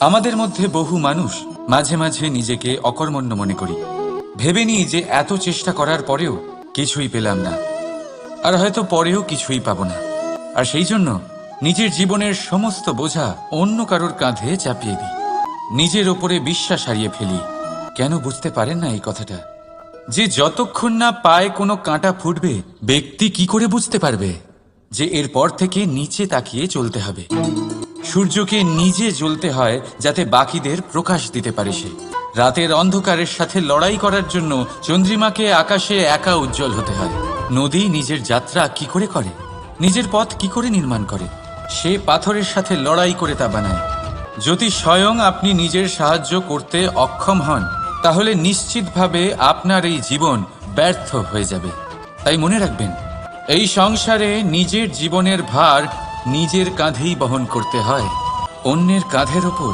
আমাদের মধ্যে বহু মানুষ মাঝে মাঝে নিজেকে অকর্মণ্য মনে করি, ভেবে নিই যে এত চেষ্টা করার পরেও কিছুই পেলাম না, আর হয়তো পরেও কিছুই পাবো না। আর সেই জন্য নিজের জীবনের সমস্ত বোঝা অন্য কারোর কাঁধে চাপিয়ে দিই, নিজের ওপরে বিশ্বাস হারিয়ে ফেলি। কেন বুঝতে পারেন না এই কথাটা? যে যতক্ষণ না পায়ে কোনো কাঁটা ফুটবে, ব্যক্তি কি করে বুঝতে পারবে যে এরপর থেকে নিচে তাকিয়ে চলতে হবে? সূর্যকে নিজে জ্বলতে হয় যাতে বাকিদের প্রকাশ দিতে পারে সে। রাতের অন্ধকারের সাথে লড়াই করার জন্য চন্দ্রিমাকে আকাশে একা উজ্জ্বল হতে হয়। নদী নিজের যাত্রা কি করে করে, নিজের পথ কি করে নির্মাণ করে? সে পাথরের সাথে লড়াই করে তা বানায়। যদি স্বয়ং আপনি নিজের সাহায্য করতে অক্ষম হন, তাহলে নিশ্চিতভাবে আপনার এই জীবন ব্যর্থ হয়ে যাবে। তাই মনে রাখবেন, এই সংসারে নিজের জীবনের ভার নিজের কাঁধেই বহন করতে হয়, অন্যের কাঁধের ওপর